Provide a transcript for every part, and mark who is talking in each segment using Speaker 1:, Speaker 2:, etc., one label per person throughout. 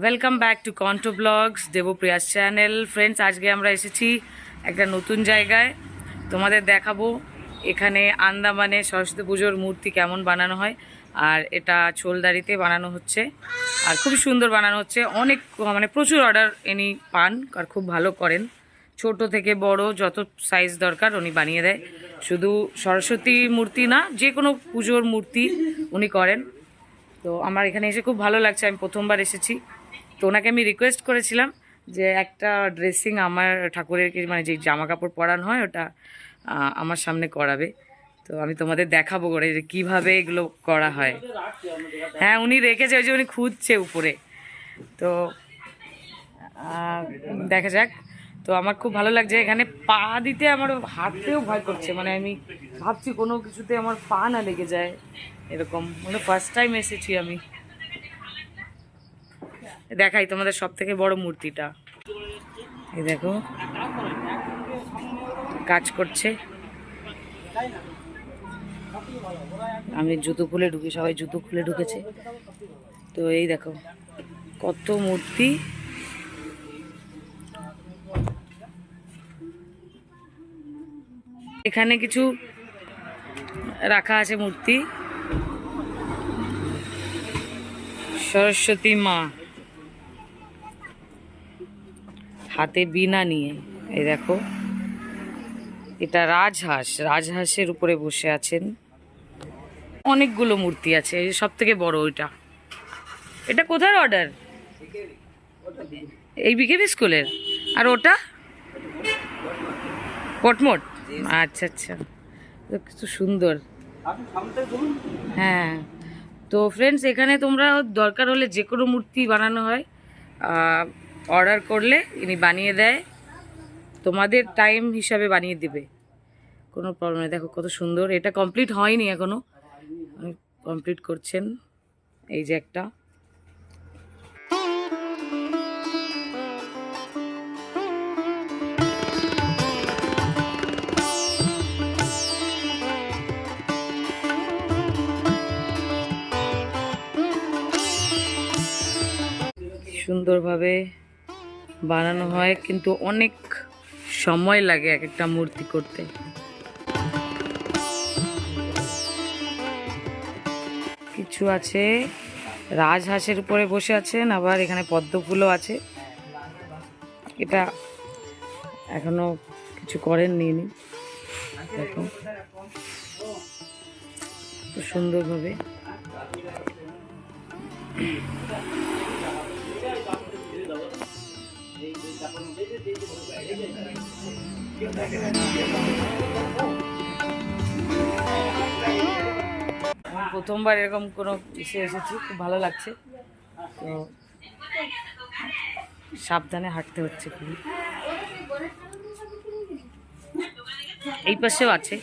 Speaker 1: Welcome back to Konto blogs Debpriya's channel. Friends, আজকে আমরা এসেছি একটা নতুন জায়গায়, তোমাদের দেখাবো এখানে আন্দামানে সরস্বতী পুজোর মূর্তি কেমন বানানো হয়। আর এটা ছোলদারিতে বানানো হচ্ছে, আর খুবই সুন্দর বানানো হচ্ছে। অনেক প্রচুর অর্ডার ইনি পান, আর খুব ভালো করেন। ছোট থেকে বড় যত সাইজ দরকার উনি বানিয়ে দেয়। শুধু সরস্বতী মূর্তি না, যে কোনো পুজোর মূর্তি উনি করেন। তো আমার এখানে এসে খুব ভালো লাগছে, আমি প্রথমবার এসেছি। তো ওনাকে আমি রিকোয়েস্ট করেছিলাম যে একটা ড্রেসিং আমার ঠাকুরের যে জামা কাপড় পরানো হয় ওটা আমার সামনে করাবে। তো আমি তোমাদের দেখাবো করে যে কীভাবে এগুলো করা হয়। হ্যাঁ, উনি রেখেছে, ওই যে উনি খুঁজছে উপরে। তো দেখা যাক। তো আমার খুব ভালো লাগছে এখানে পা দিতে, আমার হাঁটতেও ভয় করছে। আমি ভাবছি কোনো কিছুতে আমার পা না লেগে যায় এরকম। ফার্স্ট টাইম এসেছি আমি। দেখাই তোমাদের সব থেকে বড় মূর্তিটা। এই দেখো কাজ করছে। আমি জুতো খুলে ঢুকি, সবাই জুতো খুলে ঢুকেছে। তো এই দেখো কত মূর্তি। এখানে কিছু রাখা আছে মূর্তি। সরস্বতী মা হাতে বীণা নিয়ে, এই দেখো এটা রাজহাঁসের উপরে বসে আছেন। অনেকগুলো মূর্তি আছে, এই সব থেকে বড় ওইটা। এটা কোথার অর্ডার? এই বিকেবি স্কুলের। আর ওটা কটমট। আচ্ছা আচ্ছা, কিছু সুন্দর। হ্যাঁ, তো ফ্রেন্ডস এখানে তোমরা দরকার হলে যে কোনো মূর্তি বানানো হয়, অর্ডার করলে ইনি বানিয়ে দেয়, তোমাদের টাইম হিসাবে বানিয়ে দিবে, কোনো প্রবলেম নেই। দেখো কত সুন্দর। এটা কমপ্লিট হয়নি এখনো, কমপ্লিট করছেন। এই যে একটা সুন্দরভাবে বানানো হয়, কিন্তু অনেক সময় লাগে এক একটা মূর্তি করতে। কিছু আছে রাজহাঁসের উপরে বসে আছেন, আবার এখানে পদ্ম ফুলও আছে। এটা এখনো কিছু করেননি ইনি। দেখো তো সুন্দরভাবে। প্রথমবার এরকম কোনো ইসে এসেছি, খুব ভালো লাগছে। তো সাবধানে হাঁটতে হচ্ছে খুবই। এই পাশেও আছে।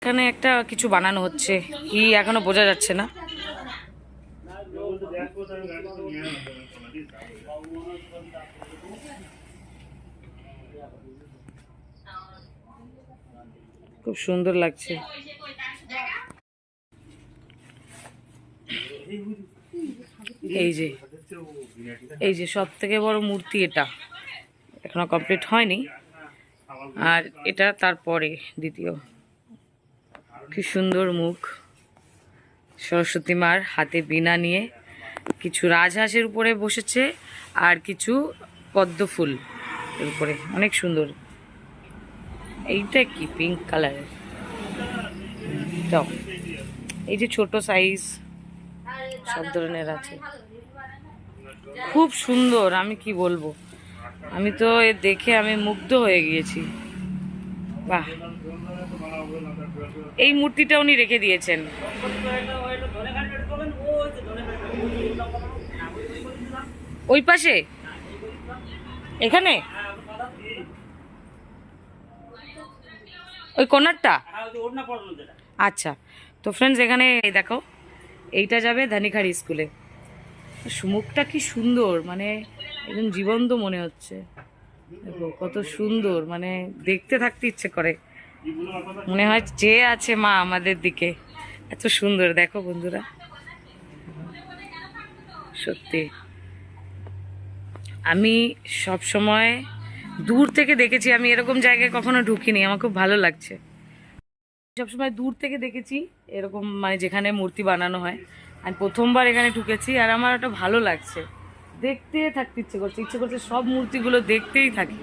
Speaker 1: এখানে একটা কিছু বানানো হচ্ছে, কি এখনো বোঝা যাচ্ছে না। খুব সুন্দর লাগছে। এই যে সব থেকে বড় মূর্তি, এটা এখনো কমপ্লিট হয়নি। আর এটা তারপরে দ্বিতীয়। কি সুন্দর মুখ সরস্বতী মার, হাতে বীণা নিয়ে। কিছু রাজহাঁসের উপরে বসেছে, আর কিছু পদ্ম ফুল এর উপরে। অনেক সুন্দর। এইটা কি পিঙ্ক কালারের। এই যে ছোট সাইজ সব ধরনের আছে, খুব সুন্দর। আমি কি বলবো, আমি তো এ দেখে আমি মুগ্ধ হয়ে গিয়েছি। বাহ, এই মূর্তিটা উনি রেখে দিয়েছেন। ওই পাশে, এখানে ওই কর্নারটা। আচ্ছা, তো ফ্রেন্ডস এখানে দেখো এইটা যাবে ধানিখাড়ি স্কুলে। মুখটা কি সুন্দর, একদম জীবন্ত মনে হচ্ছে। দেখো কত সুন্দর, মানে দেখতে থাকতে ইচ্ছে করে, মনে হয় চেয়ে আছে মা আমাদের দিকে। এত সুন্দর দেখো বন্ধুরা, সত্যি আমি সব সময় দূর থেকে দেখেছি, আমি এরকম জায়গায় কখনো ঢুকিনি, আমার খুব ভালো লাগছে। সবসময় দূর থেকে দেখেছি এরকম, মানে যেখানে মূর্তি বানানো হয়, আমি প্রথমবার এখানে ঢুকেছি আর আমার ওটা ভালো লাগছে, দেখতে থাকতে ইচ্ছে করছে সব মূর্তিগুলো দেখতেই থাকি,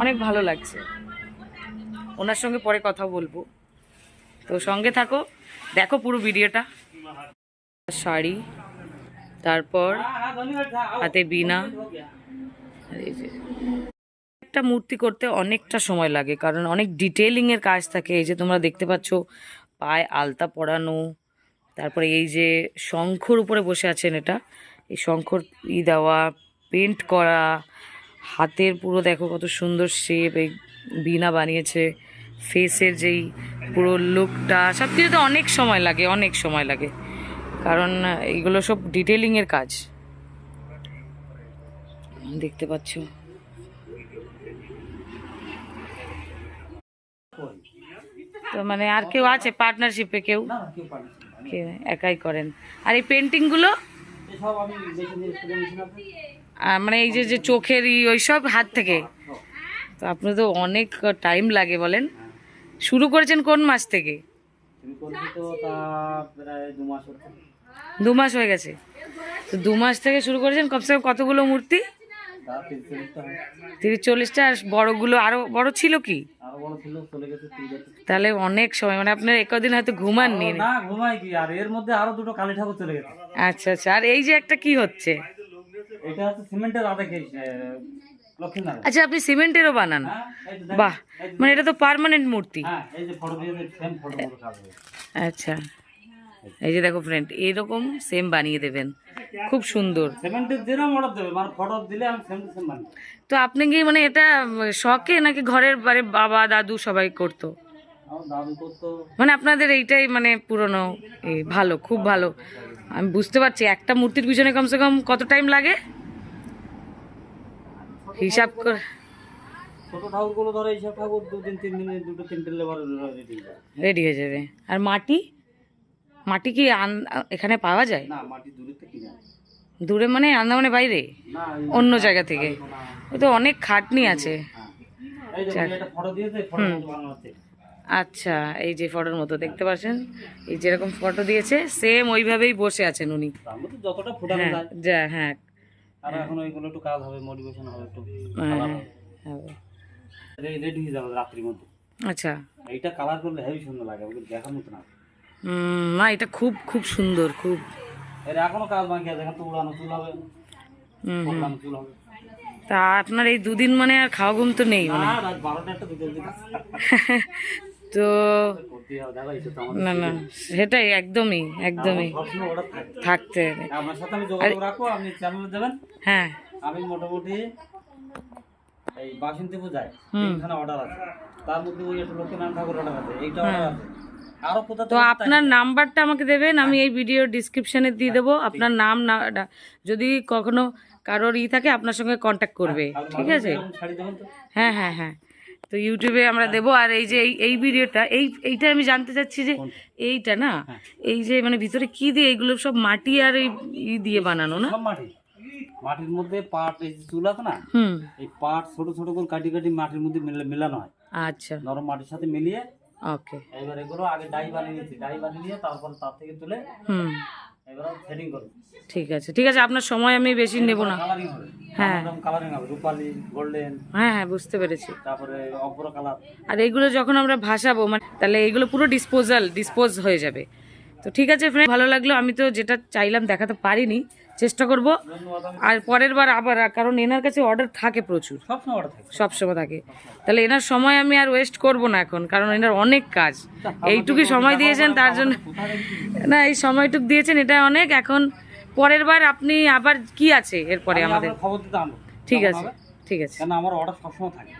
Speaker 1: অনেক ভালো লাগছে। ওনার সঙ্গে পরে কথা বলবো, তো সঙ্গে থাকো, দেখো পুরো ভিডিওটা। শাড়ি, তারপর হাতে বীণা, আর এই যে একটা মূর্তি করতে অনেকটা সময় লাগে, কারণ অনেক ডিটেলিং এর কাজ থাকে। এই যে তোমরা দেখতে পাচ্ছ পায়ে আলতা পরানো, তারপরে এই যে শঙ্খর উপরে বসে আছেন, এটা এই শঙ্খর দেওয়া, পেন্ট করা, হাতের পুরো দেখো কত সুন্দর শেপ, এই বীণা বানিয়েছে, ফেসের যেই পুরো লুকটা, সব কিছুতে অনেক সময় লাগে, অনেক সময় লাগে, কারণ এইগুলো সব ডিটেলিং এর কাজ। দেখতে পাচ্ছ তো, মানে আর কেউ আছে পার্টনারশিপে? কেউ একাই করেন? আর এই পেন্টিং গুলো মানে এই যে যে চোখের ওই সব হাত থেকে? তো আপনি তো অনেক টাইম লাগে বলেন। শুরু করেছেন কোন মাস থেকে? 2 মাস হয়ে গেছে। তো 2 মাস থেকে শুরু করেছেন, কমসে কম কতগুলো মূর্তি? 30-40টা। আর বড়গুলো আরো বড় ছিল কি? তাহলে অনেক সময়, মানে আপনার একদিন হয়তো ঘুমাননি।
Speaker 2: না ঘুমাই কি, আর এর মধ্যে আরো 2টো কালী ঠাকুর চলে গেছে।
Speaker 1: আচ্ছা আচ্ছা। আর এই যে একটা কি হচ্ছে?
Speaker 2: এটা হচ্ছে সিমেন্টের লক্ষ্মীনারায়ণ।
Speaker 1: আচ্ছা, আপনি সিমেন্টেরও বানান? বাহ, মানে এটা তো পার্মানেন্ট মূর্তি।
Speaker 2: হ্যাঁ, এই যে ফটো দিয়ে সেম ফটো মতো কাজ হবে।
Speaker 1: আচ্ছা, এই যে দেখো ফ্রেন্ড, এইরকম সেম বানিয়ে দেবেন, খুব সুন্দর।
Speaker 2: সিমেন্টের যেরকম অর্ডার দেবে, মানে ফটো দিলে আমি সেম টু সেম বানিয়ে।
Speaker 1: তো আপনি কি মানে এটা শখে নাকি ঘরের বাড়ি বাবা দাদু সবাই করতো?
Speaker 2: আমার দাদু করতো।
Speaker 1: মানে আপনাদের এইটাই মানে পুরনো ভালো, খুব ভালো। আমি বুঝতে পারছি একটা মূর্তির পিছনে কমসে কম কত টাইম লাগে হিসাব করে?
Speaker 2: ছোট ঠাকুরগুলো ধরো, এইসব ঠাকুর 2-3 দিনে 2-3টে লেবার
Speaker 1: রেডি হয়ে যাবে। আর মাটি, মাটি কি এখানে পাওয়া যায়?
Speaker 2: না, মাটি দূরে থেকে কিনে আনে।
Speaker 1: দূরে মানে আন্দামানের বাইরে,
Speaker 2: না,
Speaker 1: অন্য জায়গা থেকে? ওই তো অনেক খাটনি আছে।
Speaker 2: এই যে এটা ফটো দিয়েছে, ফটো মতো বানানো হচ্ছে।
Speaker 1: আচ্ছা, এই যে ফটোর মতো দেখতে পাচ্ছেন, এই যেরকম ফটো দিয়েছে সেম ওইভাবেই বসে আছেন উনি।
Speaker 2: তার মধ্যে যতটা ফুটানো
Speaker 1: হ্যাঁ
Speaker 2: যায়।
Speaker 1: যা, হ্যাঁ
Speaker 2: আর এখন ওইগুলো একটু কাজ হবে, মোটিভেশন হবে একটু।
Speaker 1: হ্যাঁ।
Speaker 2: রেডি হয়ে যাবে রাত্রির মধ্যে।
Speaker 1: আচ্ছা,
Speaker 2: এইটা কালার করলে হেভি সুন্দর লাগে, ওকে দেখার মতো না।
Speaker 1: না এটা খুব খুব সুন্দর, খুব।
Speaker 2: এর এখনো কাজ বাকি আছে, এখন তো উড়ানো চুল হবে, উড়ানো চুল হবে।
Speaker 1: তা আপনার এই 2 দিন মানে আর খাওয়া ঘুম তো নেই মানে?
Speaker 2: না, রাত 12টা একটা দুটো দিন
Speaker 1: তো
Speaker 2: করতে হবে, দেখো এই তো
Speaker 1: না না, সেটাই একদমই একদমই
Speaker 2: সবসময় অর্ডার থাকে।
Speaker 1: থাকতে হবে।
Speaker 2: আপনার সাথে আমি যোগাযোগ রাখবো, আপনি চ্যানেলে দেবেন।
Speaker 1: হ্যাঁ,
Speaker 2: আমি মোটামুটি এই বাসন্তী পূজায় 3খানা অর্ডার আছে, তার মধ্যে ওই একটা লক্ষ্মীনারায়ণ ঠাকুর অর্ডার আছে, এইটা অর্ডার আছে, আরো কোথাও।
Speaker 1: তো আপনার নাম্বারটা আমাকে দেবেন, আমি এই ভিডিও ডিসক্রিপশনে দিয়ে দেবো। আপনার নাম না, যদি কখনো কারোর থাকে আপনার সঙ্গে কন্ট্যাক্ট করবে, ঠিক আছে?
Speaker 2: শাড়ি দেবেন তো?
Speaker 1: হ্যাঁ হ্যাঁ হ্যাঁ, তো ইউটিউবে আমরা দেবো। আর এই যে এই ভিডিওটা, এইটা আমি জানতে চাচ্ছি যে এইটা না, এই যে মানে ভিতরে কি দিয়ে, এইগুলো সব মাটি আর এই দিয়ে বানানো না?
Speaker 2: সব মাটি, মাটির মধ্যে পাট, এই যে চুল আছে না, এই পাট ছোট ছোট করে কাটি কাটি মাটির মধ্যে মেলানো হয়।
Speaker 1: আচ্ছা,
Speaker 2: নরম মাটির সাথে মিলিয়ে।
Speaker 1: ওকে।
Speaker 2: এবার এগুলো আগে ডাই বানিয়ে নিয়েছি, ডাই বানিয়ে নিয়ে তারপর তার থেকে তুলে এবার সেটিং করব।
Speaker 1: ঠিক আছে ঠিক আছে, আপনার সময় আমি বেশি নেব না।
Speaker 2: কালারিং হবে।
Speaker 1: হ্যাঁ,
Speaker 2: কালারিং হবে, রূপালি, গোল্ডেন।
Speaker 1: হ্যাঁ হ্যাঁ, বুঝতে পেরেছি।
Speaker 2: তারপরে অপর কালার।
Speaker 1: আর এইগুলো যখন আমরা ভাসাবো, মানে তাহলে এইগুলো পুরো ডিসপোজ হয়ে যাবে। তো ঠিক আছে ফ্রেন্ড, ভালো লাগলো। আমি তো যেটা চাইলাম দেখাতে পারিনি, চেষ্টা করব। আর পরের বার আবার, কারণ এনার কাছে অর্ডার থাকে প্রচুর, সবসময় থাকে। তাহলে এনার সময় আমি আর ওয়েস্ট করব না এখন, কারণ এনার অনেক কাজ। এইটুকুই সময় দিয়েছেন তার জন্য, না এই সময়টুকু দিয়েছেন এটা অনেক। এখন পরের বার আপনি আবার কি আছে এরপরে আমাদের?
Speaker 2: খবর দিতে আনবো।
Speaker 1: ঠিক আছে ঠিক আছে।
Speaker 2: কেন আমার অর্ডার সবসময় থাকে।